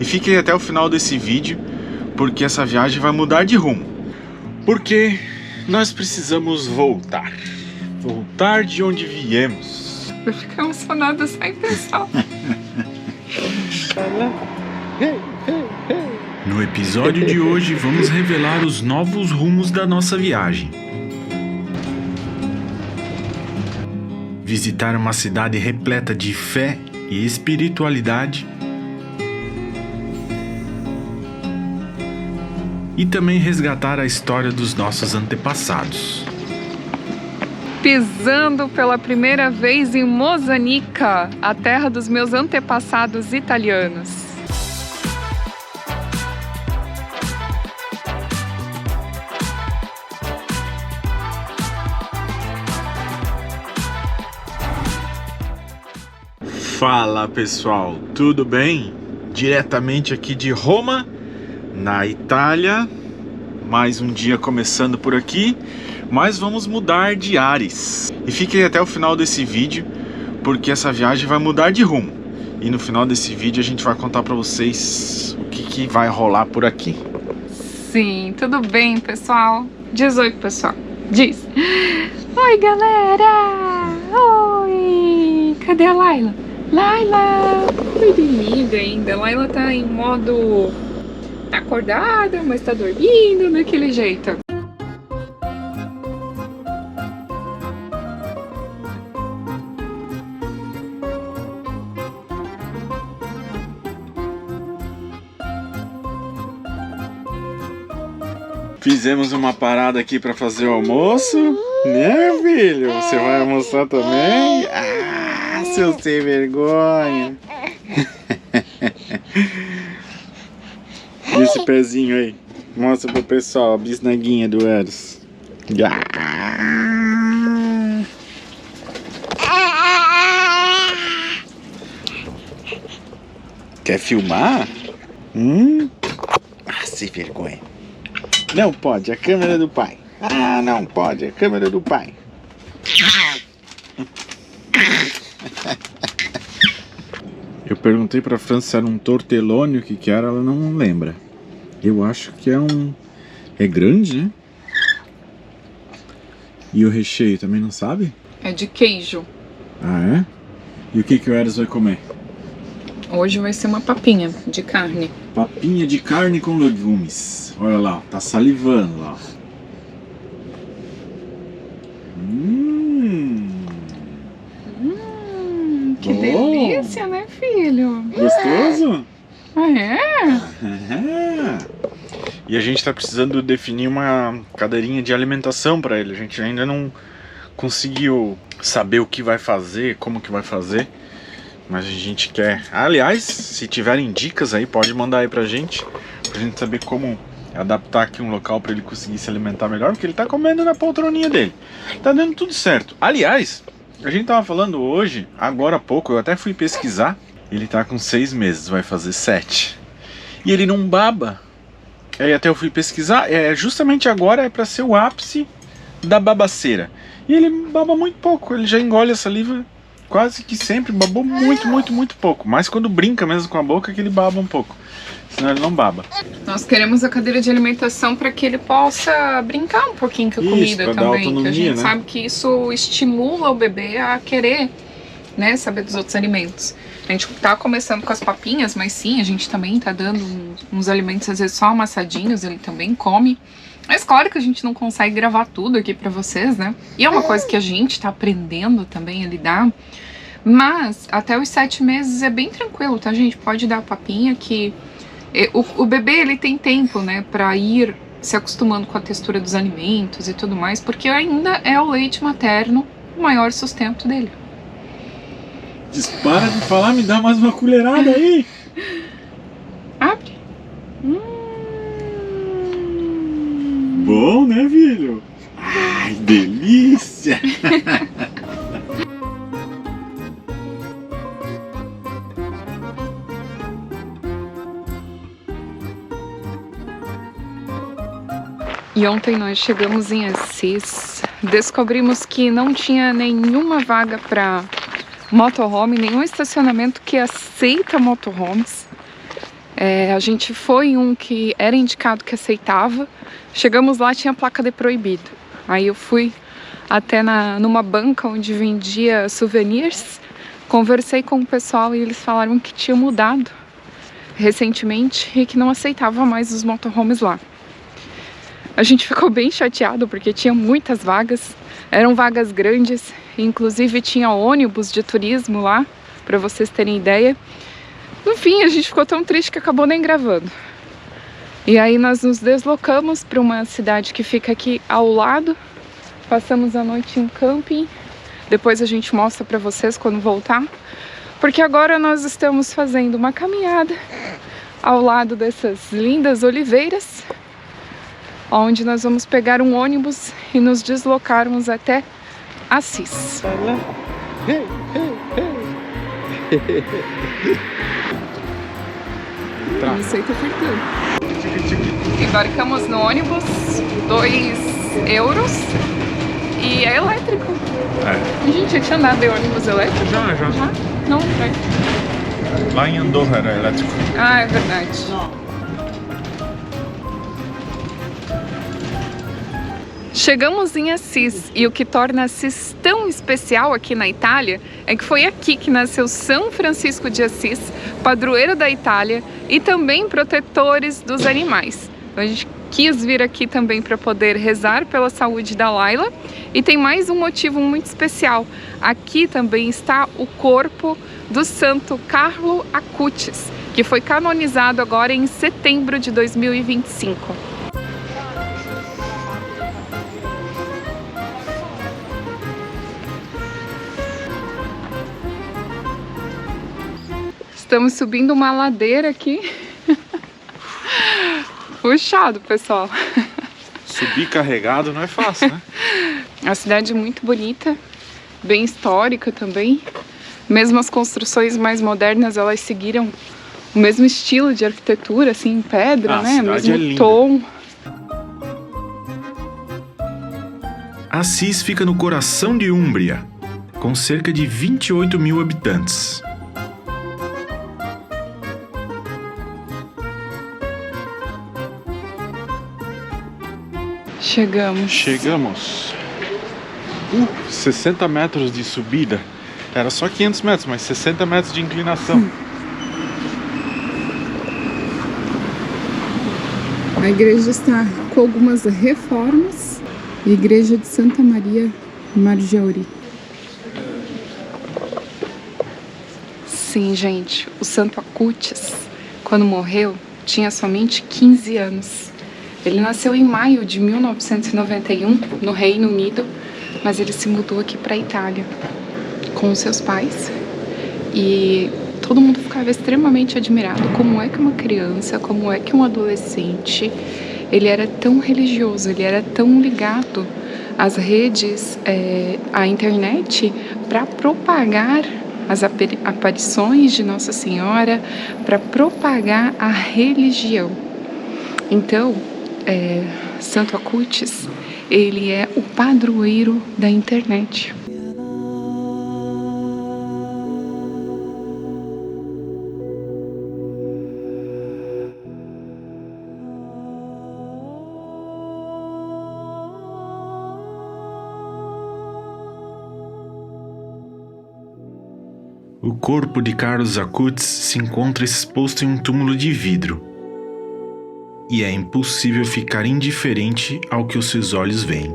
E fiquem até o final desse vídeo, porque essa viagem vai mudar de rumo. Porque nós precisamos voltar. Voltar de onde viemos. Eu fico emocionada só em pensar. No episódio de hoje, vamos revelar os novos rumos da nossa viagem. Visitar uma cidade repleta de fé e espiritualidade. E também resgatar a história dos nossos antepassados. Pisando pela primeira vez em Mozzanica, a terra dos meus antepassados italianos. Fala pessoal, tudo bem? Diretamente aqui de Roma, na Itália. Mais um dia começando por aqui, mas vamos mudar de ares. E fiquem até o final desse vídeo, porque essa viagem vai mudar de rumo. E no final desse vídeo a gente vai contar pra vocês o que vai rolar por aqui. Sim, tudo bem, pessoal? Diz oi, pessoal. Diz. Oi, galera! Oi! Cadê a Laila? Laila! Oi, dormindo ainda. A Laila tá em modo... tá acordada, mas tá dormindo daquele jeito. Fizemos uma parada aqui pra fazer o almoço, né, filho? Você vai almoçar também? Ah, seu sem vergonha! E esse pezinho aí? Mostra pro pessoal a bisnaguinha do Eros. Quer filmar? Ah, sem vergonha. Não pode, a câmera do pai. Ah, não pode, a câmera do pai. Eu perguntei pra Fran se era um tortellone, o que era, ela não lembra. Eu acho que é um... é grande, né? E o recheio também não sabe? É de queijo. Ah, é? E o que o Eros vai comer? Hoje vai ser uma papinha de carne. Papinha de carne com legumes. Olha lá, tá salivando lá. Que delícia, né, filho? Gostoso? Ah, é? E a gente tá precisando definir uma cadeirinha de alimentação pra ele. A gente ainda não conseguiu saber o que vai fazer, como que vai fazer. Mas a gente quer... Aliás, se tiverem dicas aí, pode mandar aí pra gente saber como adaptar aqui um local pra ele conseguir se alimentar melhor. Porque ele tá comendo na poltroninha dele. Tá dando tudo certo. Aliás, a gente tava falando hoje, agora há pouco, eu até fui pesquisar. Ele tá com 6 meses, vai fazer 7. E ele não baba. Aí até eu fui pesquisar, justamente agora é pra ser o ápice da babaceira. E ele baba muito pouco, ele já engole a saliva quase que sempre, babou muito pouco. Mas quando brinca mesmo com a boca que ele baba um pouco, senão ele não baba. Nós queremos a cadeira de alimentação para que ele possa brincar um pouquinho com a comida pra dar também. autonomia, que a gente né? sabe que isso estimula o bebê a querer, né, saber dos outros alimentos. A gente tá começando com as papinhas, mas sim, a gente também tá dando uns alimentos às vezes só amassadinhos, ele também come. Mas claro que a gente não consegue gravar tudo aqui pra vocês, né? E é uma coisa que a gente tá aprendendo também a lidar. Mas até os 7 meses é bem tranquilo, tá, gente? Pode dar a papinha que... O bebê, ele tem tempo, né, pra ir se acostumando com a textura dos alimentos e tudo mais, porque ainda é o leite materno o maior sustento dele. Para de falar, me dá mais uma colherada aí. Abre. Bom, né, filho? Ai, delícia. E ontem nós chegamos em Assis, descobrimos que não tinha nenhuma vaga para motorhome, nenhum estacionamento que aceita motorhomes. A gente foi em um que era indicado que aceitava. Chegamos lá, tinha placa de proibido. Aí eu fui até numa banca onde vendia souvenirs. Conversei com o pessoal e eles falaram que tinha mudado recentemente e que não aceitava mais os motorhomes lá. A gente ficou bem chateado porque tinha muitas vagas. Eram vagas grandes. Inclusive tinha ônibus de turismo lá, para vocês terem ideia. No fim, a gente ficou tão triste que acabou nem gravando. E aí nós nos deslocamos para uma cidade que fica aqui ao lado. Passamos a noite em camping. Depois a gente mostra para vocês quando voltar. Porque agora nós estamos fazendo uma caminhada ao lado dessas lindas oliveiras, onde nós vamos pegar um ônibus e nos deslocarmos até Assis. Não sei, tô apertando. Embarcamos no ônibus, 2 euros, e é elétrico. A gente já tinha andado de ônibus elétrico? Já. Não, vai. Lá em Andorra era elétrico. Ah, é verdade. Chegamos em Assis, e o que torna Assis tão especial aqui na Itália é que foi aqui que nasceu São Francisco de Assis, padroeiro da Itália e também protetores dos animais. Então a gente quis vir aqui também para poder rezar pela saúde da Laila. E tem mais um motivo muito especial. Aqui também está o corpo do santo Carlo Acutis, que foi canonizado agora em setembro de 2025. Estamos subindo uma ladeira aqui. Puxado, pessoal. Subir carregado não é fácil, né? A cidade é muito bonita, bem histórica também. Mesmo as construções mais modernas, elas seguiram o mesmo estilo de arquitetura, assim, em pedra, né? O mesmo tom. Assis fica no coração de Úmbria, com cerca de 28 mil habitantes. Chegamos. 60 metros de subida. Era só 500 metros, mas 60 metros de inclinação. A igreja está com algumas reformas. Igreja de Santa Maria Maggiore. Sim, gente, o Santo Acutis, quando morreu, tinha somente 15 anos. Ele nasceu em maio de 1991, no Reino Unido, mas ele se mudou aqui para a Itália com os seus pais. E todo mundo ficava extremamente admirado como é que uma criança, como é que um adolescente, ele era tão religioso, ele era tão ligado às redes, à internet, para propagar as aparições de Nossa Senhora, para propagar a religião. Então, Santo Acutis, ele é o padroeiro da internet. O corpo de Carlos Acutis se encontra exposto em um túmulo de vidro. E é impossível ficar indiferente ao que os seus olhos veem.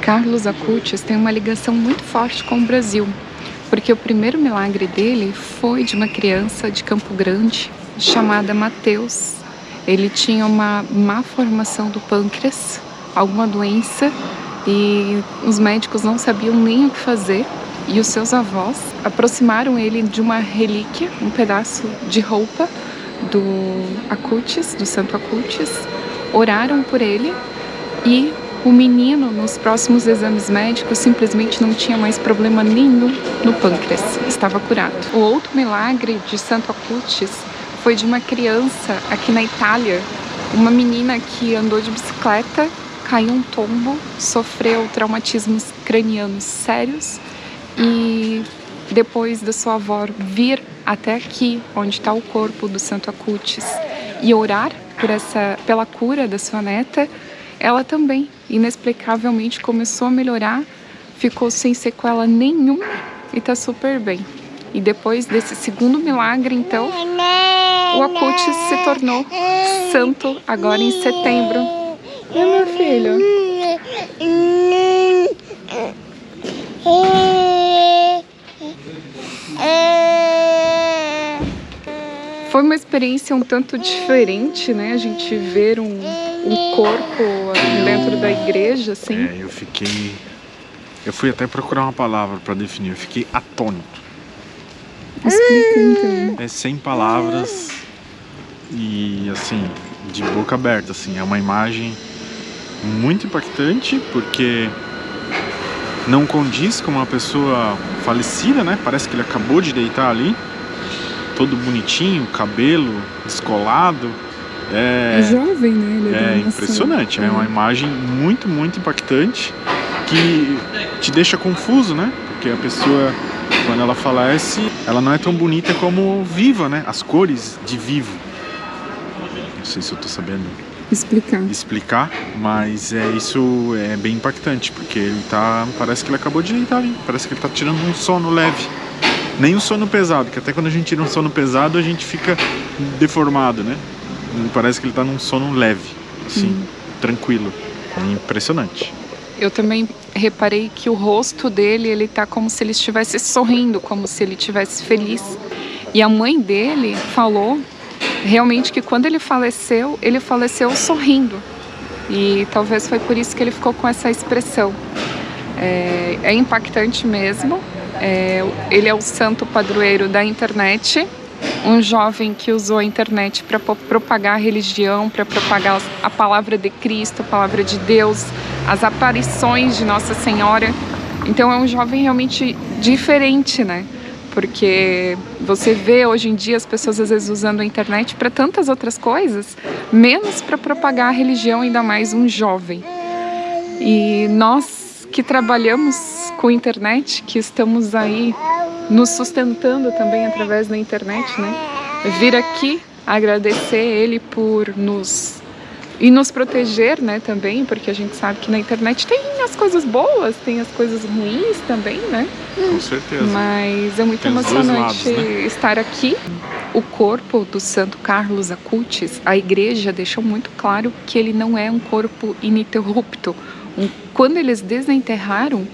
Carlos Acutis tem uma ligação muito forte com o Brasil, porque o primeiro milagre dele foi de uma criança de Campo Grande chamada Mateus. Ele tinha uma má formação do pâncreas, alguma doença, e os médicos não sabiam nem o que fazer. E os seus avós aproximaram ele de uma relíquia, um pedaço de roupa do Acutis, do Santo Acutis, oraram por ele e o menino, nos próximos exames médicos, simplesmente não tinha mais problema nenhum no pâncreas, estava curado. O outro milagre de Santo Acutis foi de uma criança aqui na Itália, uma menina que andou de bicicleta, caiu um tombo, sofreu traumatismos cranianos sérios e depois da sua avó vir até aqui, onde está o corpo do Santo Acutis, e orar pela cura da sua neta, ela também, inexplicavelmente, começou a melhorar, ficou sem sequela nenhuma e está super bem. E depois desse segundo milagre, então, o Acutis se tornou santo agora em setembro. Meu filho. Foi uma experiência um tanto diferente, né? A gente ver um corpo dentro da igreja, assim. Eu fui até procurar uma palavra para definir, eu fiquei atônito. Explica então. É sem palavras e assim, de boca aberta, assim, é uma imagem muito impactante porque não condiz com uma pessoa falecida, né? Parece que ele acabou de deitar ali, todo bonitinho, cabelo descolado. É jovem, né? Ele é impressionante, é uma imagem muito, muito impactante que te deixa confuso, né? Porque a pessoa, quando ela falece, ela não é tão bonita como viva, né? As cores de vivo. Não sei se eu tô sabendo explicar, mas isso é bem impactante, porque ele parece que ele acabou de deitar ali, parece que ele tá tirando um sono leve. Nem um sono pesado, que até quando a gente tira um sono pesado, a gente fica deformado, né? Parece que ele tá num sono leve, assim, tranquilo. É impressionante. Eu também reparei que o rosto dele, ele tá como se ele estivesse sorrindo, como se ele estivesse feliz. E a mãe dele falou realmente que quando ele faleceu sorrindo. E talvez foi por isso que ele ficou com essa expressão. É impactante mesmo. Ele é o santo padroeiro da internet, um jovem que usou a internet para propagar a religião, para propagar a palavra de Cristo, a palavra de Deus, as aparições de Nossa Senhora. Então é um jovem realmente diferente, né? Porque você vê hoje em dia as pessoas às vezes usando a internet para tantas outras coisas, menos para propagar a religião, ainda mais um jovem. E nós que trabalhamos com internet, que estamos aí nos sustentando também através da internet, né? Vir aqui agradecer ele por nos proteger, né, também, porque a gente sabe que na internet tem as coisas boas, tem as coisas ruins também, né? Com certeza. Mas é muito emocionante estar aqui. O corpo do Santo Carlos Acutis, a igreja deixou muito claro que ele não é um corpo ininterrupto. Quando eles desenterraram,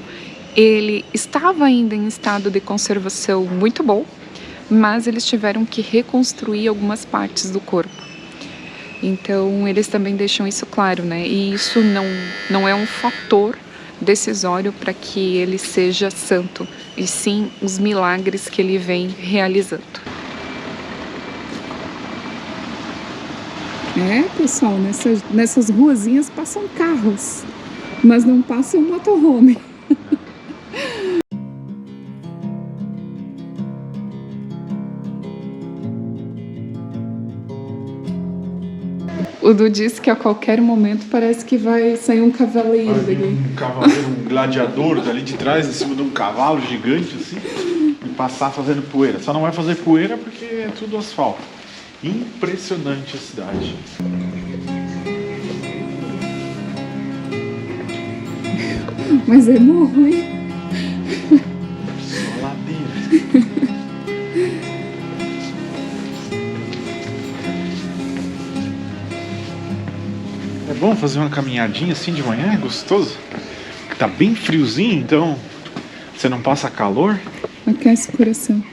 ele estava ainda em estado de conservação muito bom, mas eles tiveram que reconstruir algumas partes do corpo. Então, eles também deixam isso claro, né? E isso não é um fator decisório para que ele seja santo, e sim os milagres que ele vem realizando. Pessoal, nessas ruazinhas passam carros, mas não passa um motorhome. O Du disse que a qualquer momento parece que vai sair um cavaleiro dali. Um cavaleiro, um gladiador dali de trás, em cima de um cavalo gigante, assim, e passar fazendo poeira. Só não vai fazer poeira porque é tudo asfalto. Impressionante a cidade. Mas é morro, hein? Só ladeira. É bom fazer uma caminhadinha assim de manhã, é gostoso. Tá bem friozinho, então você não passa calor. Aquece o coração.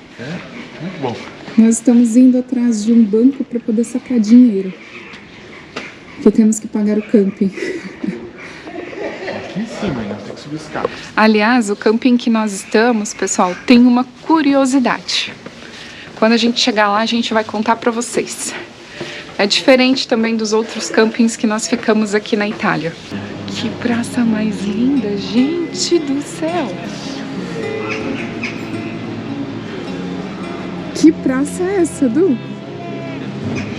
Muito bom. Nós estamos indo atrás de um banco para poder sacar dinheiro, porque temos que pagar o camping. Aqui em cima ainda, tem que subir os carros. Aliás, o camping que nós estamos, pessoal, tem uma curiosidade. Quando a gente chegar lá, a gente vai contar para vocês. É diferente também dos outros campings que nós ficamos aqui na Itália. Que praça mais linda, gente do céu! Que praça é essa, Du?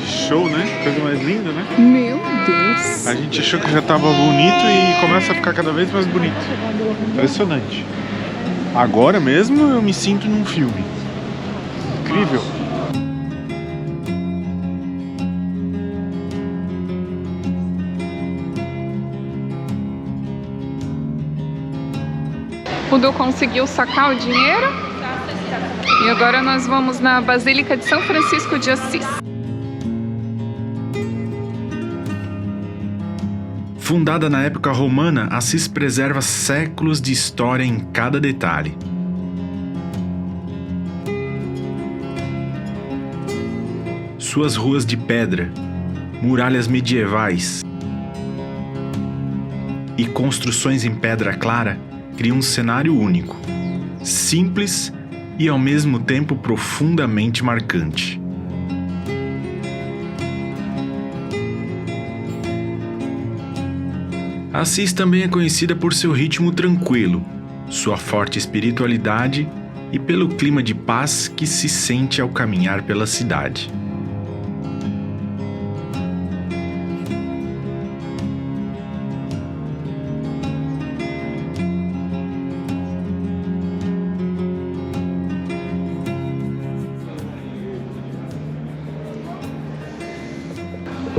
Show, né? Coisa mais linda, né? Meu Deus. A gente achou que já tava bonito e começa a ficar cada vez mais bonito. Impressionante. Agora mesmo eu me sinto num filme. Incrível. O Du conseguiu sacar o dinheiro e agora nós vamos na Basílica de São Francisco de Assis. Fundada na época romana, Assis preserva séculos de história em cada detalhe. Suas ruas de pedra, muralhas medievais e construções em pedra clara criam um cenário único, simples e ao mesmo tempo profundamente marcante. Assis também é conhecida por seu ritmo tranquilo, sua forte espiritualidade e pelo clima de paz que se sente ao caminhar pela cidade.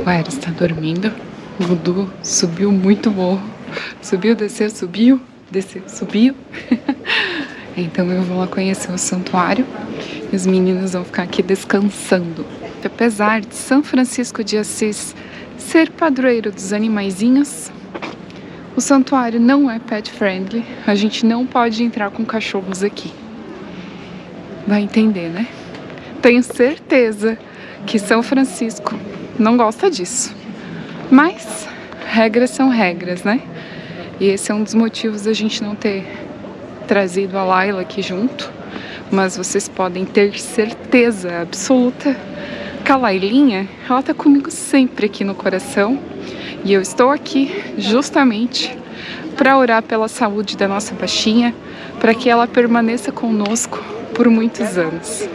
O Aero está dormindo. O Du subiu muito morro. Subiu, desceu, subiu, desceu, subiu. Então eu vou lá conhecer o santuário e os meninos vão ficar aqui descansando. Apesar de São Francisco de Assis ser padroeiro dos animaizinhos, o santuário não é pet friendly. A gente não pode entrar com cachorros aqui. Vai entender, né? Tenho certeza que São Francisco não gosta disso. Mas regras são regras, né? E esse é um dos motivos da gente não ter trazido a Laila aqui junto. Mas vocês podem ter certeza absoluta que a Lailinha, ela tá comigo sempre aqui no coração. E eu estou aqui justamente para orar pela saúde da nossa baixinha, para que ela permaneça conosco por muitos anos.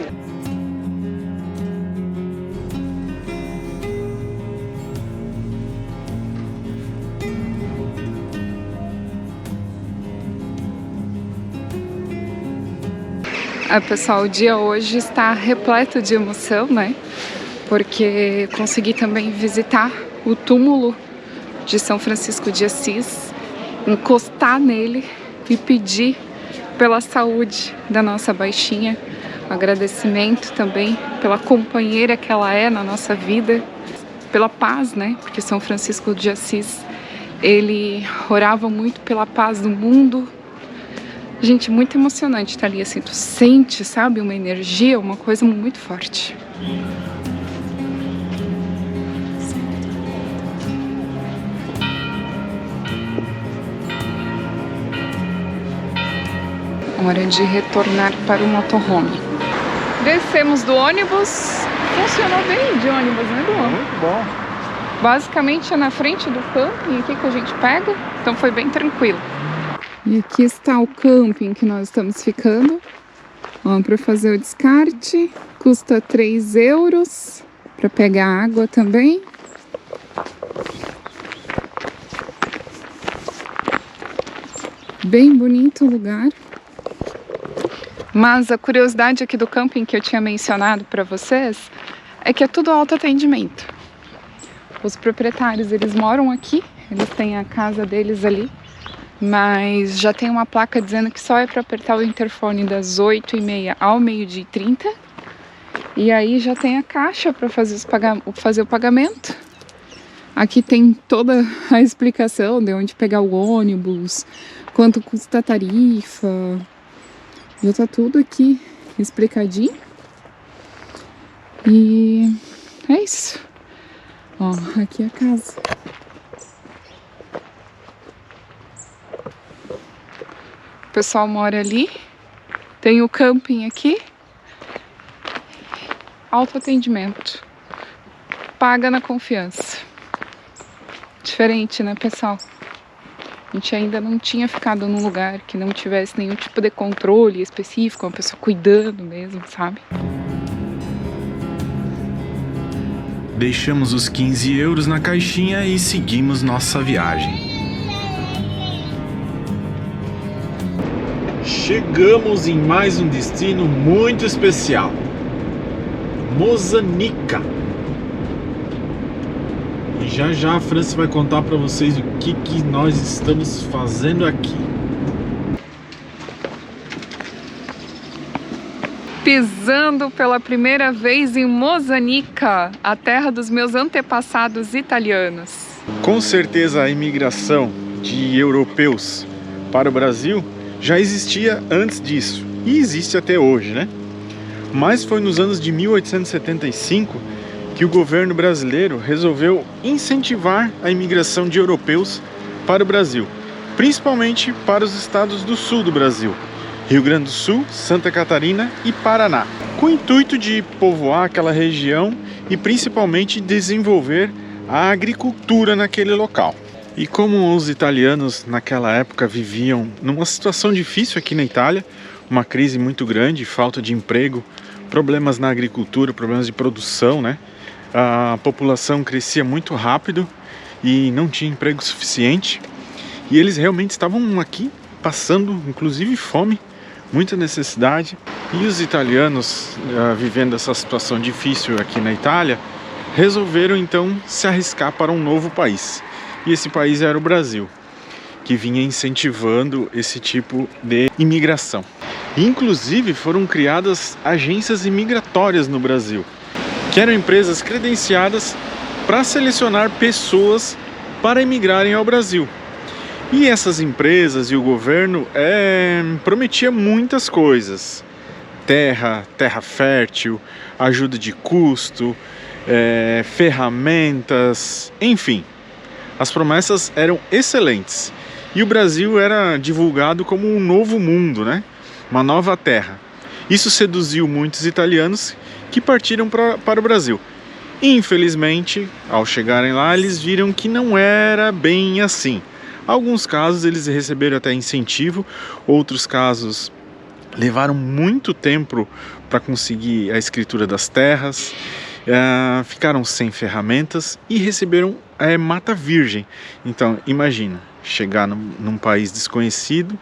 Pessoal, o dia hoje está repleto de emoção, né? Porque consegui também visitar o túmulo de São Francisco de Assis, encostar nele e pedir pela saúde da nossa baixinha. Um agradecimento também pela companheira que ela é na nossa vida, pela paz, né? Porque São Francisco de Assis, ele orava muito pela paz do mundo. Gente, muito emocionante estar ali, assim, tu sente, sabe, uma energia, uma coisa muito forte. Hora de retornar para o motorhome. Descemos do ônibus, funcionou bem de ônibus, né, Duan? Muito bom. Basicamente é na frente do camping aqui que a gente pega, então foi bem tranquilo. E aqui está o camping que nós estamos ficando. Para fazer o descarte, custa 3 euros. Para pegar água também. Bem bonito o lugar. Mas a curiosidade aqui do camping que eu tinha mencionado para vocês é que é tudo autoatendimento. Os proprietários, eles moram aqui, eles têm a casa deles ali. Mas já tem uma placa dizendo que só é para apertar o interfone das 8h30 ao 12h30. E aí já tem a caixa para fazer o pagamento. Aqui tem toda a explicação de onde pegar o ônibus, quanto custa a tarifa. Já tá tudo aqui explicadinho. E é isso. Ó, aqui é a casa. O pessoal mora ali, tem o camping aqui, autoatendimento, paga na confiança. Diferente, né, pessoal? A gente ainda não tinha ficado num lugar que não tivesse nenhum tipo de controle específico, uma pessoa cuidando mesmo, sabe? Deixamos os 15 euros na caixinha e seguimos nossa viagem. Chegamos em mais um destino muito especial, Moçambique. E já a França vai contar para vocês o que nós estamos fazendo aqui. Pisando pela primeira vez em Moçambique, a terra dos meus antepassados italianos. Com certeza a imigração de europeus para o Brasil já existia antes disso, e existe até hoje, né? Mas foi nos anos de 1875 que o governo brasileiro resolveu incentivar a imigração de europeus para o Brasil, principalmente para os estados do sul do Brasil, Rio Grande do Sul, Santa Catarina e Paraná, com o intuito de povoar aquela região e principalmente desenvolver a agricultura naquele local. E como os italianos naquela época viviam numa situação difícil aqui na Itália, uma crise muito grande, falta de emprego, problemas na agricultura, problemas de produção, né? A população crescia muito rápido e não tinha emprego suficiente. E eles realmente estavam aqui passando, inclusive, fome, muita necessidade. E os italianos, vivendo essa situação difícil aqui na Itália, resolveram então se arriscar para um novo país. E esse país era o Brasil, que vinha incentivando esse tipo de imigração. Inclusive foram criadas agências imigratórias no Brasil, que eram empresas credenciadas para selecionar pessoas para imigrarem ao Brasil. E essas empresas e o governo prometia muitas coisas: terra fértil, ajuda de custo, ferramentas, enfim. As promessas eram excelentes e o Brasil era divulgado como um novo mundo, né? Uma nova terra. Isso seduziu muitos italianos que partiram para o Brasil. Infelizmente, ao chegarem lá, eles viram que não era bem assim. Alguns casos eles receberam até incentivo, outros casos levaram muito tempo para conseguir a escritura das terras, ficaram sem ferramentas e receberam mata virgem. Então imagina, chegar num país desconhecido,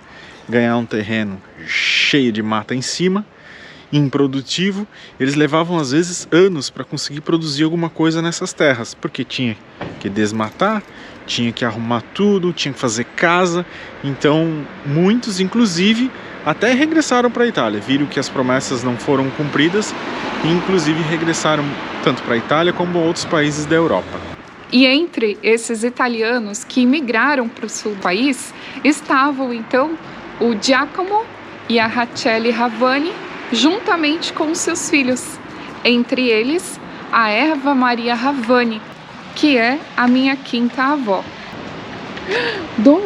ganhar um terreno cheio de mata em cima, improdutivo. Eles levavam às vezes anos para conseguir produzir alguma coisa nessas terras, porque tinha que desmatar, tinha que arrumar tudo, tinha que fazer casa. Então muitos, inclusive, até regressaram para a Itália, viram que as promessas não foram cumpridas e inclusive regressaram tanto para a Itália como a outros países da Europa. E entre esses italianos que migraram para o sul do país, estavam então o Giacomo e a Rachele Ravani, juntamente com seus filhos. Entre eles, a Eva Maria Ravani, que é a minha quinta avó. 2.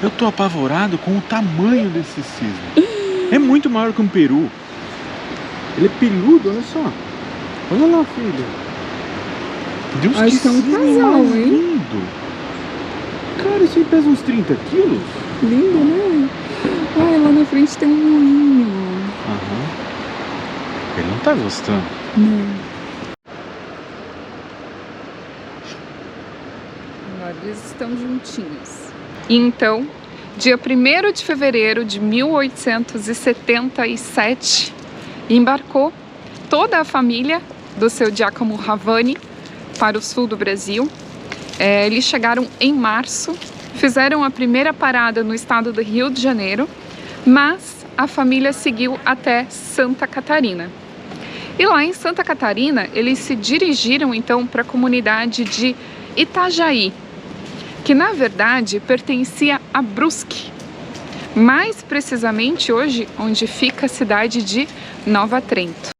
Eu tô apavorado com o tamanho desse cisne. É muito maior que um peru. Ele é peludo, olha só. Olha lá, filho. Deus, acho que é um casal, hein? Lindo. Cara, isso aí pesa uns 30 quilos. Lindo, né? Ai, lá na frente tem um moinho. Aham. Ele não tá gostando. Não. Agora eles estão juntinhos. Então, dia 1º de fevereiro de 1877, embarcou toda a família do seu Giacomo Ravani para o sul do Brasil. Eles chegaram em março, fizeram a primeira parada no estado do Rio de Janeiro, mas a família seguiu até Santa Catarina. E lá em Santa Catarina, eles se dirigiram então para a comunidade de Itajaí, que na verdade pertencia a Brusque, mais precisamente hoje onde fica a cidade de Nova Trento.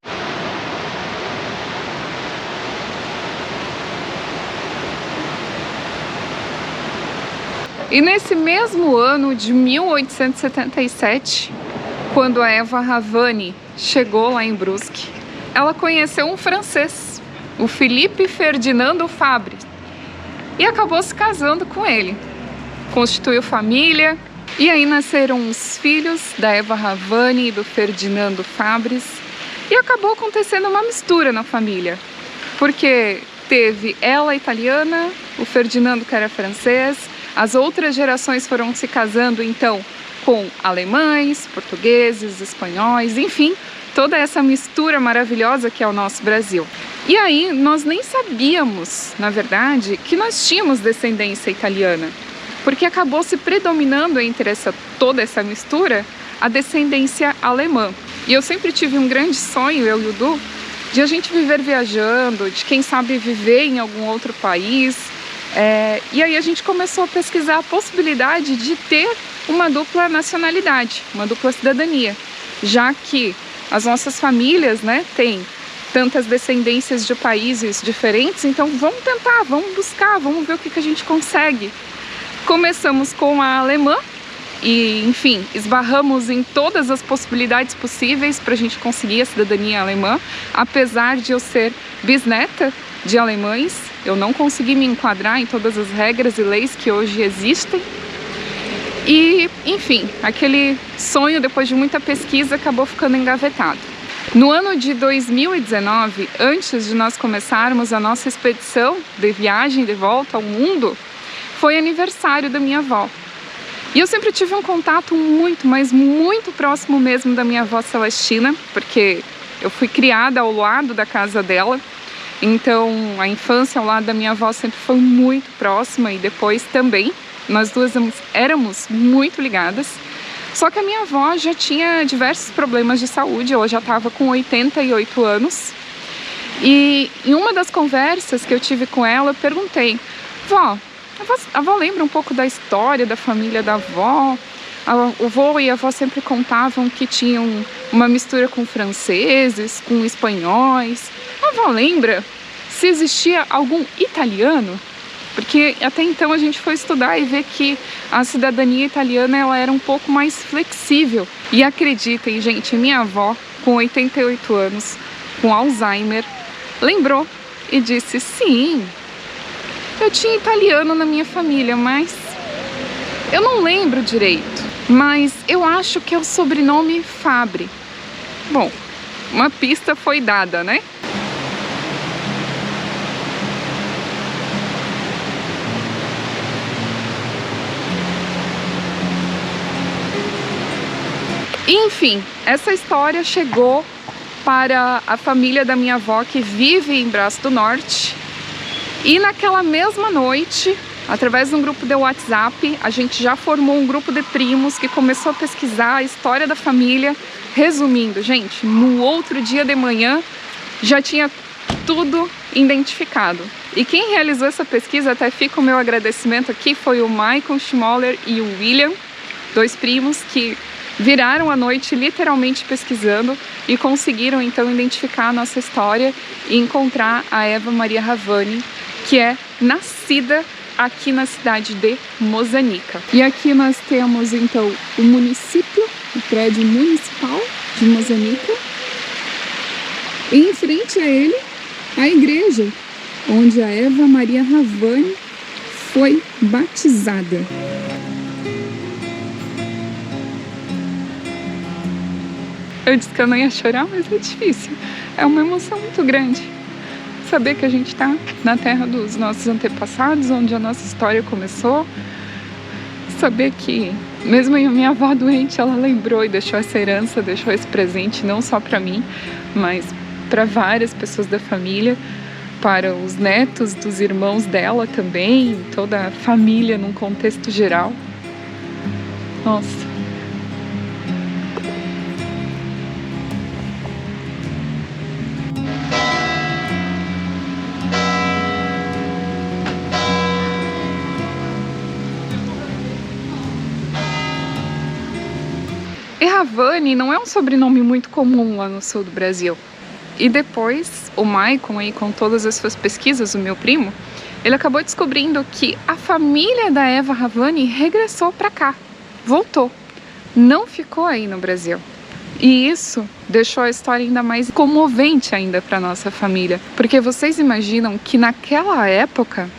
E nesse mesmo ano de 1877, quando a Eva Ravani chegou lá em Brusque, ela conheceu um francês, o Felipe Ferdinando Fabris, e acabou se casando com ele. Constituiu família, e aí nasceram os filhos da Eva Ravani e do Ferdinando Fabris, e acabou acontecendo uma mistura na família, porque teve ela italiana, o Ferdinando que era francês, as outras gerações foram se casando então com alemães, portugueses, espanhóis, enfim, toda essa mistura maravilhosa que é o nosso Brasil. E aí nós nem sabíamos, na verdade, que nós tínhamos descendência italiana, porque acabou se predominando entre toda essa mistura a descendência alemã. E eu sempre tive um grande sonho, eu e o Du, de a gente viver viajando, de quem sabe viver em algum outro país. E aí a gente começou a pesquisar a possibilidade de ter uma dupla nacionalidade, uma dupla cidadania, já que as nossas famílias, né, têm tantas descendências de países diferentes, então vamos tentar, vamos buscar, vamos ver o que a gente consegue. Começamos com a alemã e, enfim, esbarramos em todas as possibilidades possíveis para a gente conseguir a cidadania alemã. Apesar de eu ser bisneta de alemães, eu não consegui me enquadrar em todas as regras e leis que hoje existem. E, enfim, aquele sonho, depois de muita pesquisa, acabou ficando engavetado. No ano de 2019, antes de nós começarmos a nossa expedição de viagem de volta ao mundo, foi aniversário da minha avó. E eu sempre tive um contato muito, mas muito próximo mesmo da minha avó Celestina, porque eu fui criada ao lado da casa dela. Então a infância ao lado da minha avó sempre foi muito próxima e depois também. Nós duas éramos muito ligadas. Só que a minha avó já tinha diversos problemas de saúde, ela já estava com 88 anos. E em uma das conversas que eu tive com ela, eu perguntei: vó, a avó lembra um pouco da história da família da avó? O avô e a avó sempre contavam que tinham uma mistura com franceses, com espanhóis. A avó lembra se existia algum italiano? Porque até então a gente foi estudar e ver que a cidadania italiana ela era um pouco mais flexível. E acreditem, gente, minha avó, com 88 anos, com Alzheimer, lembrou e disse: sim, eu tinha italiano na minha família, mas eu não lembro direito. Mas eu acho que é o sobrenome Fabri. Bom, uma pista foi dada, né? Enfim, essa história chegou para a família da minha avó que vive em Braço do Norte. E naquela mesma noite, através de um grupo de WhatsApp, a gente já formou um grupo de primos que começou a pesquisar a história da família. Resumindo, gente, no outro dia de manhã já tinha tudo identificado. E quem realizou essa pesquisa, até fica o meu agradecimento aqui, foi o Michael Schmoller e o William, dois primos que viraram a noite literalmente pesquisando e conseguiram então identificar a nossa história e encontrar a Eva Maria Ravani, que é nascida aqui na cidade de Mozanica. E aqui nós temos então o município, o prédio municipal de Mozanica, e em frente a ele a igreja onde a Eva Maria Ravani foi batizada. Eu disse que eu não ia chorar, mas é difícil. É uma emoção muito grande saber que a gente está na terra dos nossos antepassados, onde a nossa história começou. Saber que, mesmo a minha avó doente, ela lembrou e deixou essa herança, deixou esse presente, não só para mim, mas para várias pessoas da família, para os netos dos irmãos dela também, toda a família num contexto geral. Nossa. E Ravani não é um sobrenome muito comum lá no sul do Brasil. E depois, o Maicon, aí, com todas as suas pesquisas, o meu primo, ele acabou descobrindo que a família da Eva Ravani regressou para cá, voltou, não ficou aí no Brasil. E isso deixou a história ainda mais comovente ainda para nossa família, porque vocês imaginam que naquela época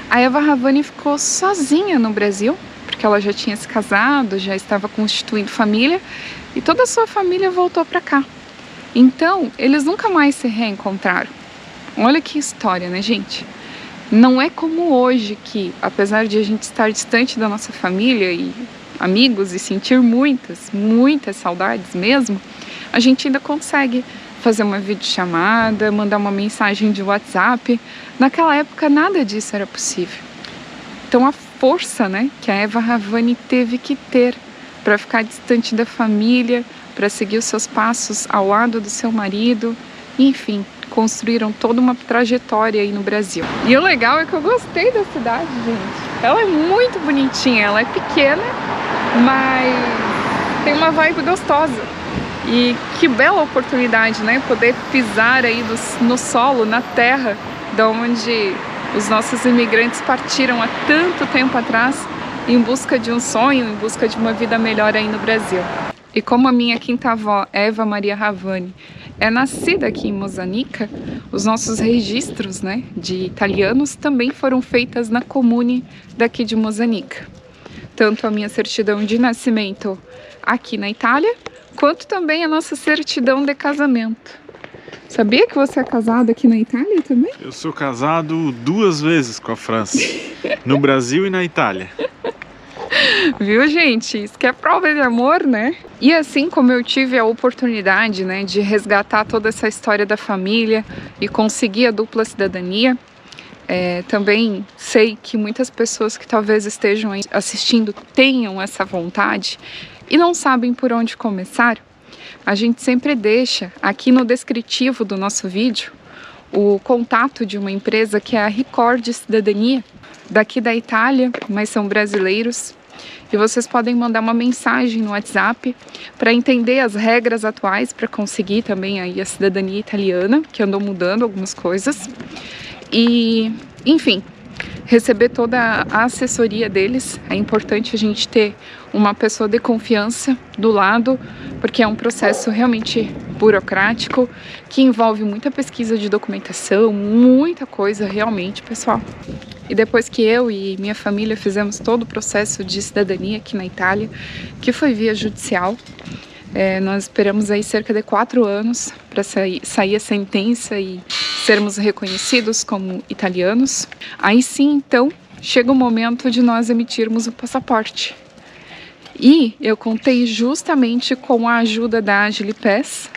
a Eva Ravani ficou sozinha no Brasil, porque ela já tinha se casado, já estava constituindo família, e toda a sua família voltou para cá. Então, eles nunca mais se reencontraram. Olha que história, né, gente? Não é como hoje que, apesar de a gente estar distante da nossa família e amigos e sentir muitas saudades mesmo, a gente ainda consegue fazer uma videochamada, mandar uma mensagem de WhatsApp. Naquela época nada disso era possível. Então a força, né, que a Eva Ravani teve que ter para ficar distante da família, para seguir os seus passos ao lado do seu marido, enfim, construíram toda uma trajetória aí no Brasil. E o legal é que eu gostei da cidade, gente. Ela é muito bonitinha, ela é pequena, mas tem uma vibe gostosa. E que bela oportunidade, né? Poder pisar aí no solo, na terra, da onde os nossos imigrantes partiram há tanto tempo atrás em busca de um sonho, em busca de uma vida melhor aí no Brasil. E como a minha quinta avó, Eva Maria Ravani, é nascida aqui em Mozanica, os nossos registros, né, de italianos também foram feitas na comune daqui de Mozanica. Tanto a minha certidão de nascimento aqui na Itália, quanto também a nossa certidão de casamento. Sabia que você é casado aqui na Itália também? Eu sou casado 2 vezes com a França, no Brasil e na Itália. Viu, gente? Isso que é prova de amor, né? E assim como eu tive a oportunidade, né, de resgatar toda essa história da família e conseguir a dupla cidadania, também sei que muitas pessoas que talvez estejam assistindo tenham essa vontade e não sabem por onde começar. A gente sempre deixa aqui no descritivo do nosso vídeo o contato de uma empresa que é a Ricord Cidadania, daqui da Itália, mas são brasileiros. E vocês podem mandar uma mensagem no WhatsApp para entender as regras atuais, para conseguir também aí a cidadania italiana, que andou mudando algumas coisas. E, enfim, receber toda a assessoria deles. É importante a gente ter uma pessoa de confiança do lado, porque é um processo realmente burocrático, que envolve muita pesquisa de documentação, muita coisa realmente, pessoal. E depois que eu e minha família fizemos todo o processo de cidadania aqui na Itália, que foi via judicial, nós esperamos aí cerca de 4 anos para sair a sentença e sermos reconhecidos como italianos. Aí sim, então, chega o momento de nós emitirmos o passaporte. E eu contei justamente com a ajuda da Agilipes,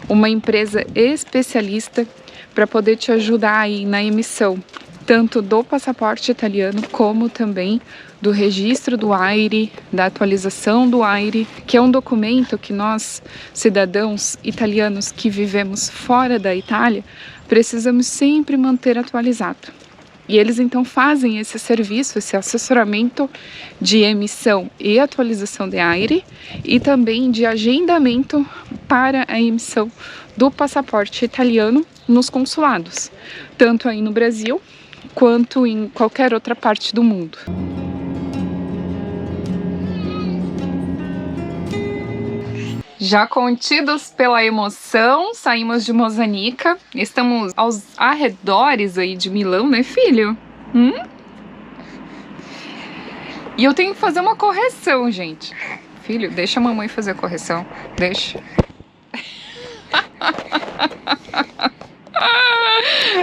uma empresa especialista para poder te ajudar aí na emissão tanto do passaporte italiano como também do registro do AIRE, da atualização do AIRE, que é um documento que nós, cidadãos italianos que vivemos fora da Itália, precisamos sempre manter atualizado. E eles então fazem esse serviço, esse assessoramento de emissão e atualização de AIRE e também de agendamento para a emissão do passaporte italiano nos consulados, tanto aí no Brasil quanto em qualquer outra parte do mundo. Já contidos pela emoção, saímos de Mozanica. Estamos aos arredores aí de Milão, né, filho? E eu tenho que fazer uma correção, gente. Filho, deixa a mamãe fazer a correção. Deixa.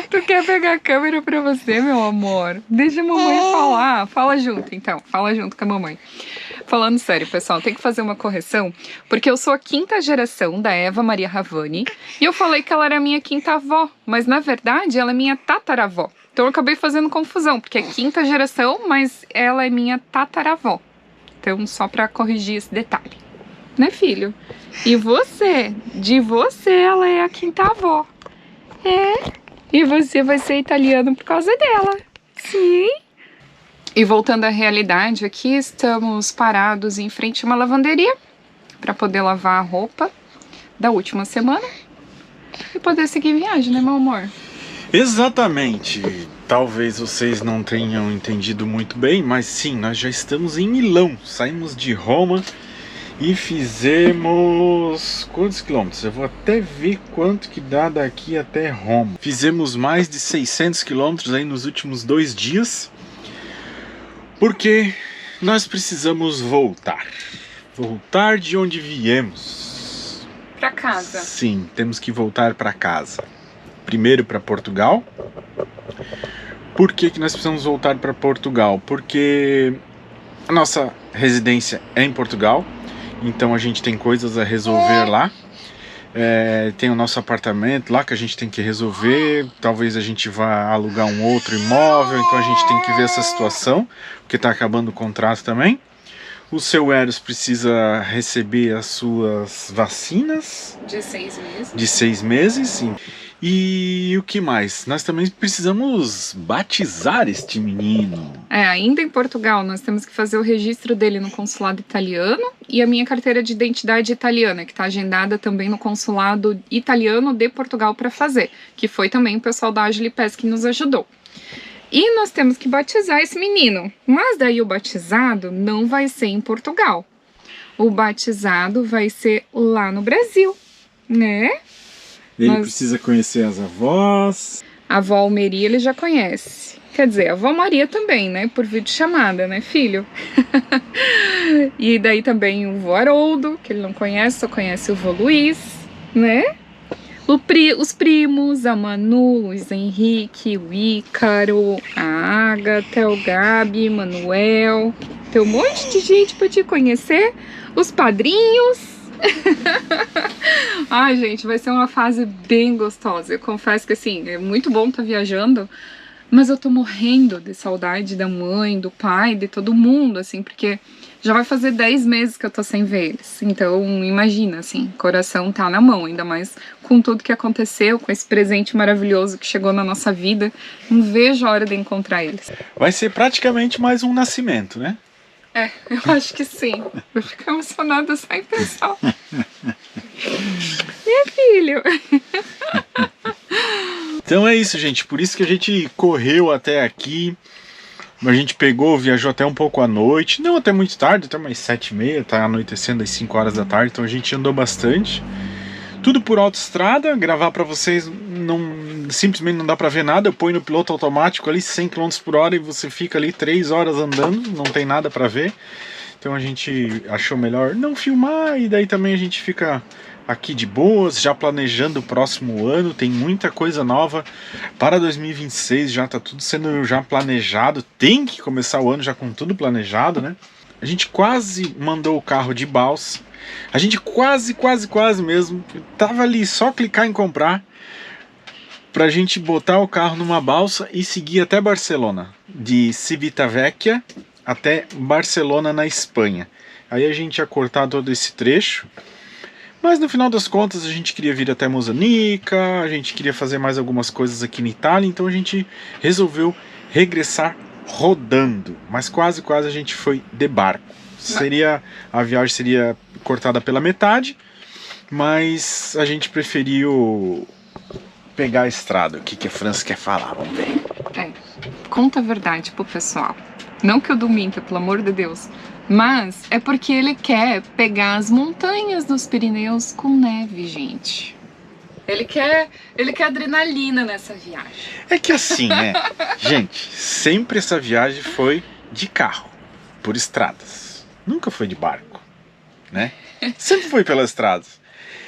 Tu quer pegar a câmera pra você, meu amor? Deixa a mamãe falar. Fala junto, então. Fala junto com a mamãe. Falando sério, pessoal, tem que fazer uma correção, porque eu sou a 5ª geração da Eva Maria Ravani e eu falei que ela era minha 5ª avó, mas na verdade ela é minha tataravó. Então eu acabei fazendo confusão, porque é 5ª geração, mas ela é minha tataravó. Então só pra corrigir esse detalhe. Né, filho? E você? De você ela é a 5ª avó. E você vai ser italiano por causa dela. Sim. E voltando à realidade, aqui estamos parados em frente a uma lavanderia para poder lavar a roupa da última semana e poder seguir viagem, né, meu amor? Exatamente. Talvez vocês não tenham entendido muito bem, mas sim, nós já estamos em Milão. Saímos de Roma E fizemos... quantos quilômetros? Eu vou até ver quanto que dá daqui até Roma. Fizemos mais de 600 quilômetros aí nos últimos 2 dias. Porque nós precisamos voltar. Voltar de onde viemos. Pra casa. Sim, temos que voltar para casa. Primeiro para Portugal. Por que que nós precisamos voltar para Portugal? Porque a nossa residência é em Portugal. Então a gente tem coisas a resolver lá. Tem o nosso apartamento lá que a gente tem que resolver. Talvez a gente vá alugar um outro imóvel. Então a gente tem que ver essa situação, porque está acabando o contrato também. O seu Eros precisa receber as suas vacinas De 6 meses. de 6 meses, sim. E o que mais? Nós também precisamos batizar este menino. Ainda em Portugal, nós temos que fazer o registro dele no consulado italiano e a minha carteira de identidade italiana, que está agendada também no consulado italiano de Portugal para fazer, que foi também o pessoal da Agilipes que nos ajudou. E nós temos que batizar esse menino, mas daí o batizado não vai ser em Portugal. O batizado vai ser lá no Brasil, né? Ele Mas- precisa conhecer as avós. A avó Almeria ele já conhece. Quer dizer, a avó Maria também, né? Por videochamada, né, filho? E daí também o vô Haroldo, que ele não conhece, só conhece o vô Luiz, né? Os primos, a Manu, Luiz Henrique, o Ícaro, a Agatha, o Gabi, Manuel. Tem um monte de gente pra te conhecer. Os padrinhos. Ai, gente, vai ser uma fase bem gostosa. Eu confesso que, assim, é muito bom estar viajando, mas eu tô morrendo de saudade da mãe, do pai, de todo mundo, assim, porque já vai fazer 10 meses que eu tô sem ver eles. Então, imagina, assim, o coração tá na mão, ainda mais com tudo que aconteceu, com esse presente maravilhoso que chegou na nossa vida. Não vejo a hora de encontrar eles. Vai ser praticamente mais um nascimento, né? Eu acho que sim. Eu fico emocionada só em pensar. Meu filho. Então é isso, gente. Por isso que a gente correu até aqui. A gente viajou até um pouco à noite. Não até muito tarde, até umas 7h30. Tá anoitecendo às 5 horas da tarde. Então a gente andou bastante. Tudo por autoestrada. Gravar pra vocês simplesmente não dá pra ver nada. Eu ponho no piloto automático ali 100 km por hora e você fica ali 3 horas andando. Não tem nada pra ver. Então a gente achou melhor não filmar. E daí também a gente fica aqui de boas, já planejando o próximo ano. Tem muita coisa nova para 2026, já tá tudo sendo já planejado. Tem que começar o ano já com tudo planejado, né? A gente quase mandou o carro de balsa. A gente quase mesmo. Tava ali só clicar em comprar pra gente botar o carro numa balsa e seguir até Barcelona. De Civitavecchia até Barcelona, na Espanha. Aí a gente ia cortar todo esse trecho. Mas no final das contas a gente queria vir até Mozanica, a gente queria fazer mais algumas coisas aqui na Itália, então a gente resolveu regressar rodando. Mas quase a gente foi de barco. A viagem seria cortada pela metade, mas a gente preferiu pegar a estrada. O que a França quer falar? Vamos ver. Conta a verdade pro pessoal. Não que eu domingue, pelo amor de Deus. Mas é porque ele quer pegar as montanhas dos Pirineus com neve, gente. Ele quer adrenalina nessa viagem. É que assim, né? Gente, sempre essa viagem foi de carro, por estradas. Nunca foi de barco, né? Sempre foi pelas estradas.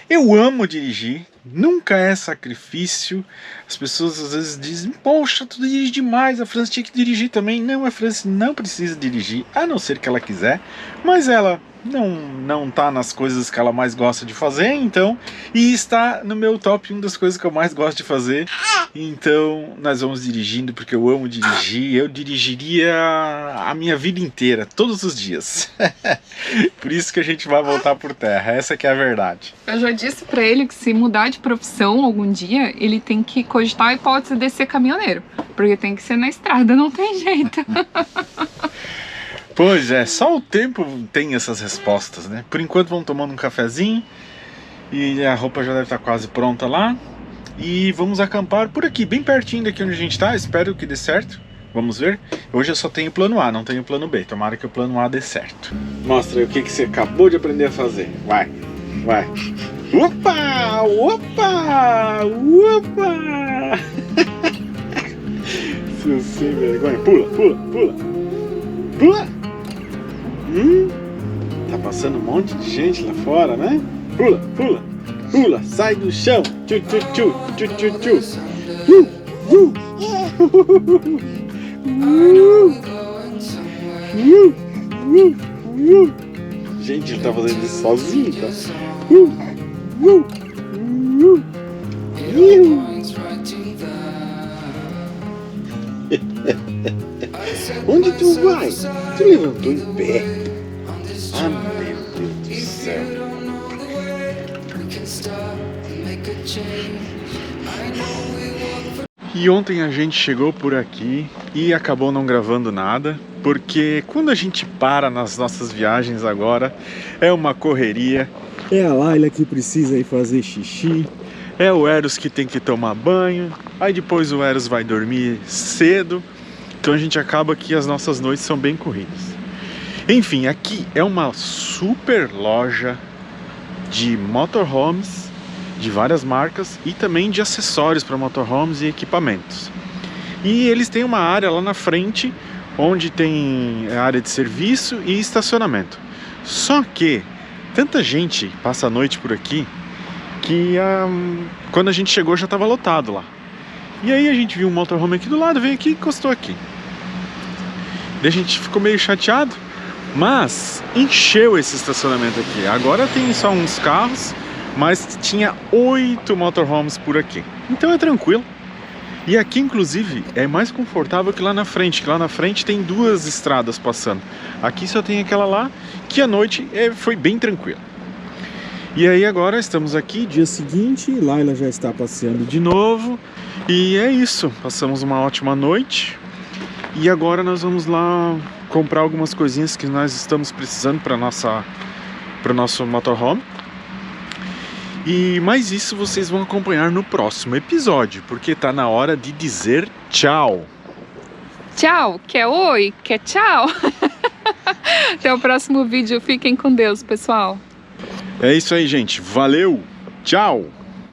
Eu amo dirigir, nunca é sacrifício. As pessoas às vezes dizem, poxa, tu dirige demais, a França tinha que dirigir também. Não, a França não precisa dirigir, a não ser que ela quiser. Mas ela não tá nas coisas que ela mais gosta de fazer, então. E está no meu top 1 das coisas que eu mais gosto de fazer. Então nós vamos dirigindo, porque eu amo dirigir. Eu dirigiria a minha vida inteira, todos os dias. Por isso que a gente vai voltar por terra, essa que é a verdade. Eu já disse pra ele que se mudar de profissão algum dia, ele tem que cogitar a hipótese de ser caminhoneiro. Porque tem que ser na estrada, não tem jeito. Pois é, só o tempo tem essas respostas, né? Por enquanto vamos tomando um cafezinho e a roupa já deve estar quase pronta lá. E vamos acampar por aqui, bem pertinho daqui onde a gente está, espero que dê certo. Vamos ver? Hoje eu só tenho plano A, não tenho plano B. Tomara que o plano A dê certo. Mostra aí o que você acabou de aprender a fazer. Vai, vai. Opa! Opa! Opa! Seu sem vergonha. Pula, pula, pula. Pula! Tá passando um monte de gente lá fora, né? Pula, pula, pula. Sai do chão. Tchu, tchu, tchu, tchu, tchu, tchu. Gente, ele tá fazendo isso sozinho, tá? Onde tu vai? Tu levantou em pé. Ah, meu Deus do céu. E ontem a gente chegou por aqui e acabou não gravando nada, porque quando a gente para nas nossas viagens agora, é uma correria. É a Laila que precisa ir fazer xixi, é o Eros que tem que tomar banho, aí depois o Eros vai dormir cedo, então a gente acaba que as nossas noites são bem corridas. Enfim, aqui é uma super loja de motorhomes, de várias marcas e também de acessórios para motorhomes e equipamentos. E eles têm uma área lá na frente, onde tem área de serviço e estacionamento. Só que tanta gente passa a noite por aqui que quando a gente chegou já estava lotado lá. E aí a gente viu um motorhome aqui do lado, veio aqui e encostou aqui. Daí a gente ficou meio chateado, mas encheu esse estacionamento aqui. Agora tem só uns carros, mas tinha 8 motorhomes por aqui. Então é tranquilo. E aqui, inclusive, é mais confortável que lá na frente, que lá na frente tem 2 estradas passando. Aqui só tem aquela lá, que à noite foi bem tranquilo. E aí agora estamos aqui, dia seguinte, Laila já está passeando de novo. E é isso, passamos uma ótima noite. E agora nós vamos lá comprar algumas coisinhas que nós estamos precisando para o nosso motorhome. E mais isso vocês vão acompanhar no próximo episódio, porque tá na hora de dizer tchau. Tchau, quer oi, quer tchau? Até o próximo vídeo, fiquem com Deus, pessoal. É isso aí, gente. Valeu, tchau!